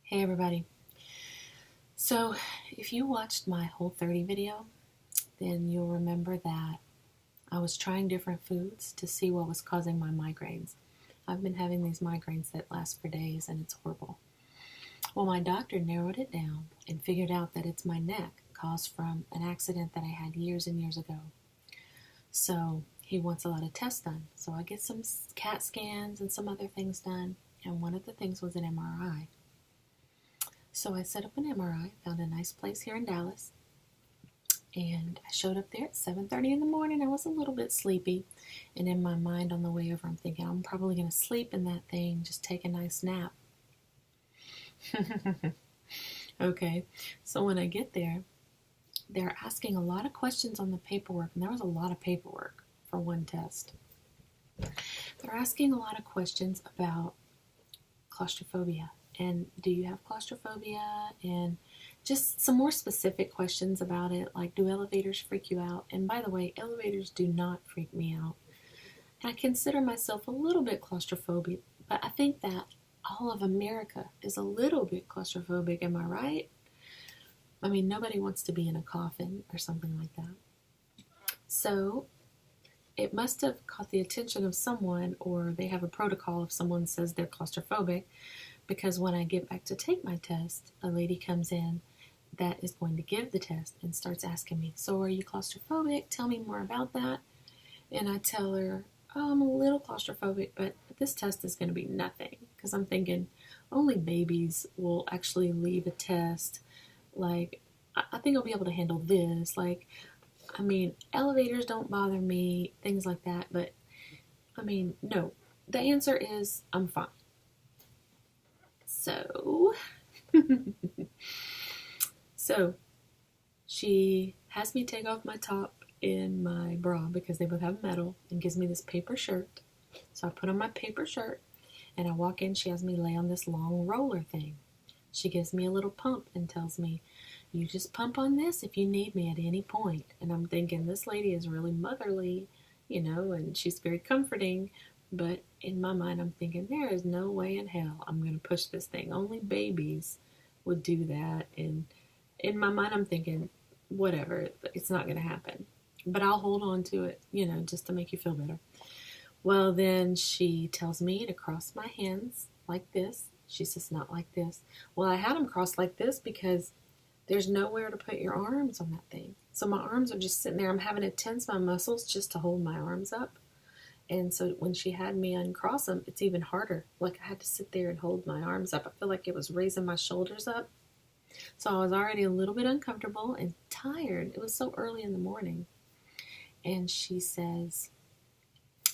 Hey everybody. So if you watched my Whole30 video, then you'll remember that I was trying different foods to see what was causing my migraines. I've been having these migraines that last for days and it's horrible. Well, my doctor narrowed it down and figured out that it's my neck caused from an accident that I had years and years ago. So he wants a lot of tests done. So I get some CAT scans and some other things done, and one of the things was an MRI. So I set up an MRI, found a nice place here in Dallas, and I showed up there at 7:30 in the morning. I was a little bit sleepy, and in my mind on the way over, I'm thinking, I'm probably going to sleep in that thing, just take a nice nap. Okay, so when I get there, they're asking a lot of questions on the paperwork, and there was a lot of paperwork for one test. They're asking a lot of questions about claustrophobia. And do you have claustrophobia? And just some more specific questions about it, like do elevators freak you out? And by the way, elevators do not freak me out. And I consider myself a little bit claustrophobic, but I think that all of America is a little bit claustrophobic, am I right? I mean, nobody wants to be in a coffin or something like that. So it must have caught the attention of someone, or they have a protocol if someone says they're claustrophobic. Because when I get back to take my test, a lady comes in that is going to give the test and starts asking me, so are you claustrophobic? Tell me more about that. And I tell her, oh, I'm a little claustrophobic, but this test is going to be nothing. Because I'm thinking only babies will actually leave a test. Like, I think I'll be able to handle this. Like, I mean, elevators don't bother me, things like that. But, I mean, no. The answer is I'm fine. So she has me take off my top and my bra because they both have metal, and gives me this paper shirt. So I put on my paper shirt and I walk in. She has me lay on this long roller thing. She gives me a little pump and tells me, you just pump on this if you need me at any point. And I'm thinking, this lady is really motherly, and she's very comforting. But in my mind, I'm thinking, there is no way in hell I'm going to push this thing. Only babies would do that. And in my mind, I'm thinking, whatever, it's not going to happen. But I'll hold on to it, just to make you feel better. Well, then she tells me to cross my hands like this. She says, not like this. Well, I had them crossed like this because there's nowhere to put your arms on that thing. So my arms are just sitting there. I'm having to tense my muscles just to hold my arms up. And so when she had me uncross them, it's even harder. Like I had to sit there and hold my arms up. I feel like it was raising my shoulders up. So I was already a little bit uncomfortable and tired. It was so early in the morning. And she says,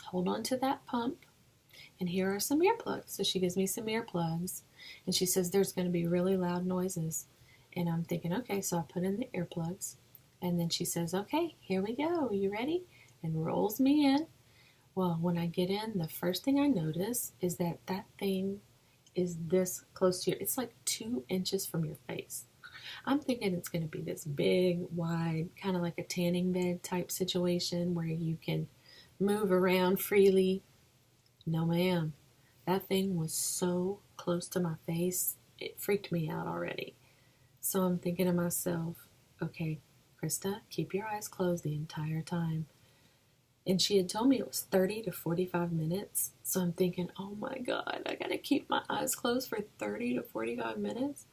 hold on to that pump. And here are some earplugs. So she gives me some earplugs. And she says there's going to be really loud noises. And I'm thinking, okay, so I put in the earplugs. And then she says, okay, here we go. Are you ready? And rolls me in. Well, when I get in, the first thing I notice is that thing is this close to it's like 2 inches from your face. I'm thinking it's going to be this big, wide, kind of like a tanning bed type situation where you can move around freely. No, ma'am. That thing was so close to my face, it freaked me out already. So I'm thinking to myself, okay, Krista, keep your eyes closed the entire time. And she had told me it was 30 to 45 minutes. So I'm thinking, oh my God, I got to keep my eyes closed for 30 to 45 minutes.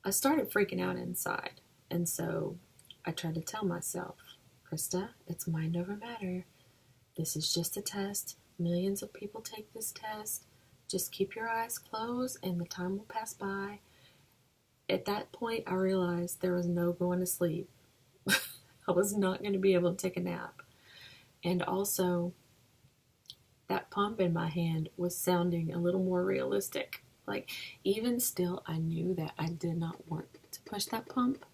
I started freaking out inside. And so I tried to tell myself, Krista, it's mind over matter. This is just a test. Millions of people take this test. Just keep your eyes closed and the time will pass by. At that point, I realized there was no going to sleep. I was not going to be able to take a nap. And also, that pump in my hand was sounding a little more realistic. Like, even still, I knew that I did not want to push that pump.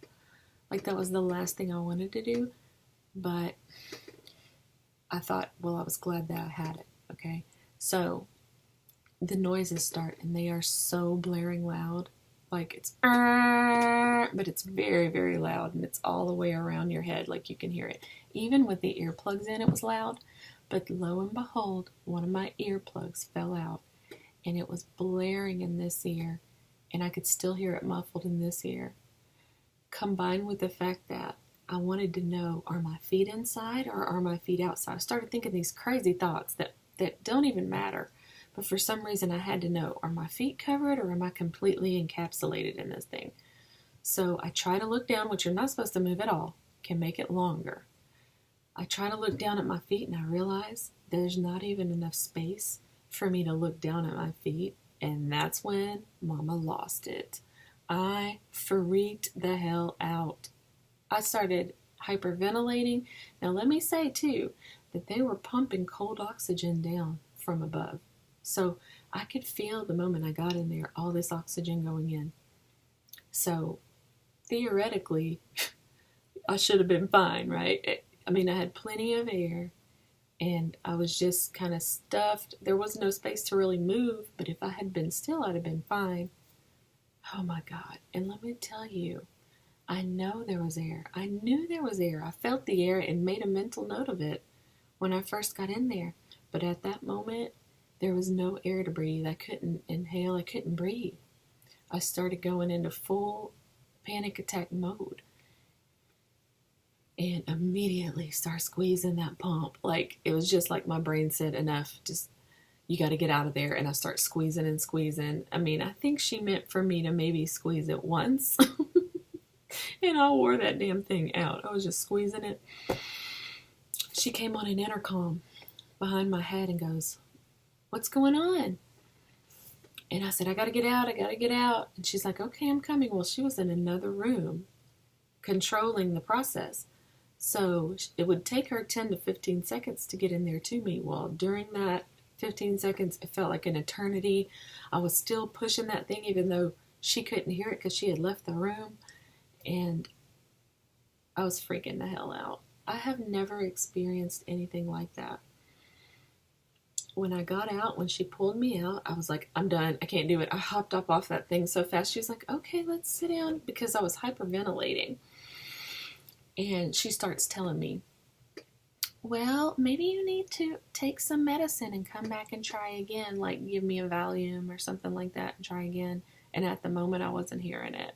Like, that was the last thing I wanted to do. But I thought, well, I was glad that I had it, okay? So, the noises start, and they are so blaring loud. Like, it's, but it's very, very loud, and it's all the way around your head, like you can hear it. Even with the earplugs in, it was loud, but lo and behold, one of my earplugs fell out, and it was blaring in this ear, and I could still hear it muffled in this ear, combined with the fact that I wanted to know, are my feet inside or are my feet outside? I started thinking these crazy thoughts that don't even matter. But for some reason I had to know, are my feet covered or am I completely encapsulated in this thing? So I try to look down, which you're not supposed to move at all, can make it longer. I try to look down at my feet and I realize there's not even enough space for me to look down at my feet. And that's when Mama lost it. I freaked the hell out. I started hyperventilating. Now let me say too that they were pumping cold oxygen down from above. So I could feel the moment I got in there, all this oxygen going in. So theoretically, I should have been fine, right? I mean, I had plenty of air and I was just kind of stuffed. There was no space to really move, but if I had been still, I'd have been fine. Oh my God. And let me tell you, I know there was air. I knew there was air. I felt the air and made a mental note of it when I first got in there. But at that moment, there was no air to breathe. I couldn't inhale. I couldn't breathe. I started going into full panic attack mode and immediately start squeezing that pump. Like, it was just like my brain said, enough, just, you got to get out of there. And I start squeezing and squeezing. I mean, I think she meant for me to maybe squeeze it once. And I wore that damn thing out. I was just squeezing it. She came on an intercom behind my head and goes, "What's going on?" And I said, I got to get out. I got to get out. And she's like, "Okay, I'm coming." Well, she was in another room controlling the process. So it would take her 10 to 15 seconds to get in there to me. Well, during that 15 seconds, it felt like an eternity. I was still pushing that thing even though she couldn't hear it because she had left the room. And I was freaking the hell out. I have never experienced anything like that. When I got out, when she pulled me out, I was like, I'm done. I can't do it. I hopped up off that thing so fast. She was like, "Okay, let's sit down," because I was hyperventilating. And she starts telling me, "Well, maybe you need to take some medicine and come back and try again, like give me a Valium or something like that and try again." And at the moment, I wasn't hearing it.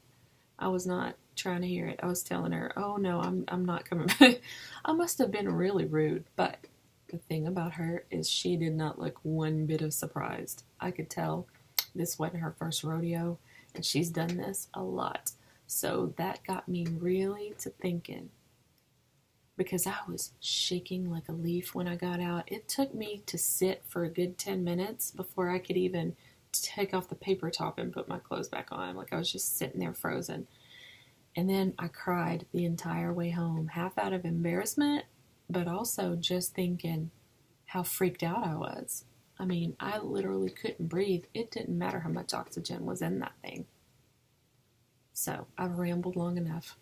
I was not trying to hear it. I was telling her, "Oh no, I'm not coming back." I must have been really rude, but the thing about her is she did not look one bit of surprised. I could tell this wasn't her first rodeo, and she's done this a lot. So that got me really to thinking, because I was shaking like a leaf when I got out. It took me to sit for a good 10 minutes before I could even take off the paper top and put my clothes back on. Like, I was just sitting there frozen. And then I cried the entire way home, half out of embarrassment, but also just thinking how freaked out I was. I mean, I literally couldn't breathe. It didn't matter how much oxygen was in that thing. So I've rambled long enough.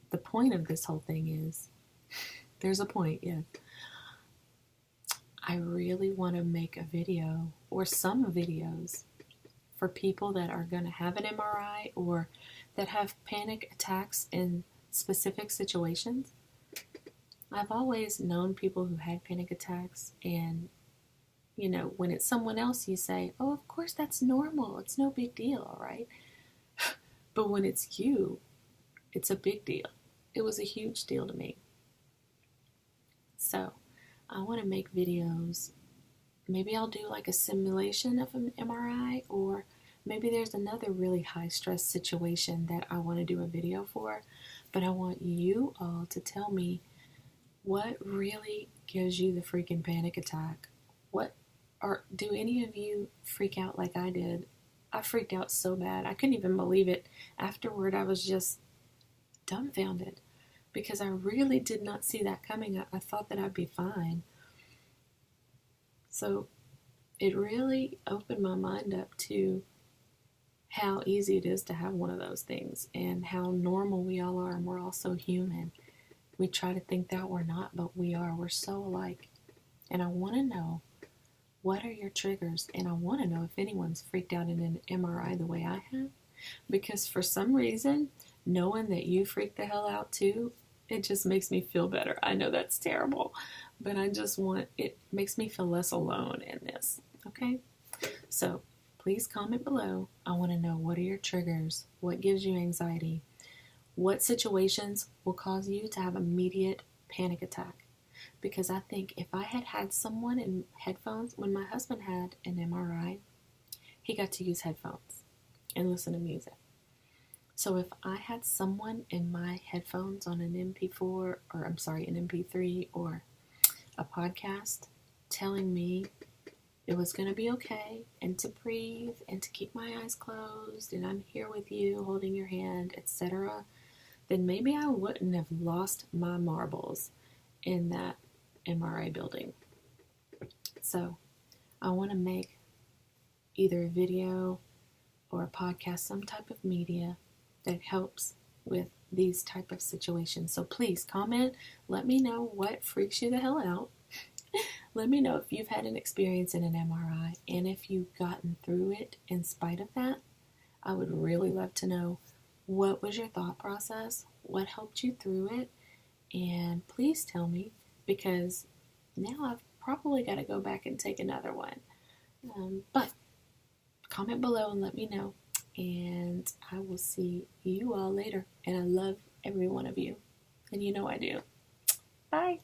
The point of this whole thing is, there's a point, yeah. I really want to make a video or some videos for people that are going to have an MRI or that have panic attacks in specific situations. I've always known people who had panic attacks, and, you know, when it's someone else, you say, "Oh, of course, that's normal. It's no big deal, all right?" But when it's you, it's a big deal. It was a huge deal to me. So I want to make videos. Maybe I'll do like a simulation of an MRI, or maybe there's another really high stress situation that I want to do a video for. But I want you all to tell me, what really gives you the freaking panic attack? Do any of you freak out like I did? I freaked out so bad. I couldn't even believe it. Afterward, I was just dumbfounded because I really did not see that coming. I thought that I'd be fine. So it really opened my mind up to how easy it is to have one of those things and how normal we all are, and we're all so human. We try to think that we're not, but we are. We're so alike. And I want to know, what are your triggers? And I want to know if anyone's freaked out in an MRI the way I have. Because for some reason, knowing that you freaked the hell out too, it just makes me feel better. I know that's terrible, but it makes me feel less alone in this. Okay? So please comment below. I want to know, what are your triggers? What gives you anxiety? What situations will cause you to have immediate panic attack? Because I think if I had had someone in headphones, when my husband had an MRI, he got to use headphones and listen to music. So if I had someone in my headphones on an an MP3 or a podcast telling me it was going to be okay and to breathe and to keep my eyes closed and I'm here with you holding your hand, etc., then maybe I wouldn't have lost my marbles in that MRI building. So I want to make either a video or a podcast, some type of media that helps with these type of situations. So please comment, let me know what freaks you the hell out. Let me know if you've had an experience in an MRI and if you've gotten through it in spite of that. I would really love to know, what was your thought process? What helped you through it? And please tell me, because now I've probably got to go back and take another one. But comment below and let me know. And I will see you all later. And I love every one of you. And you know I do. Bye.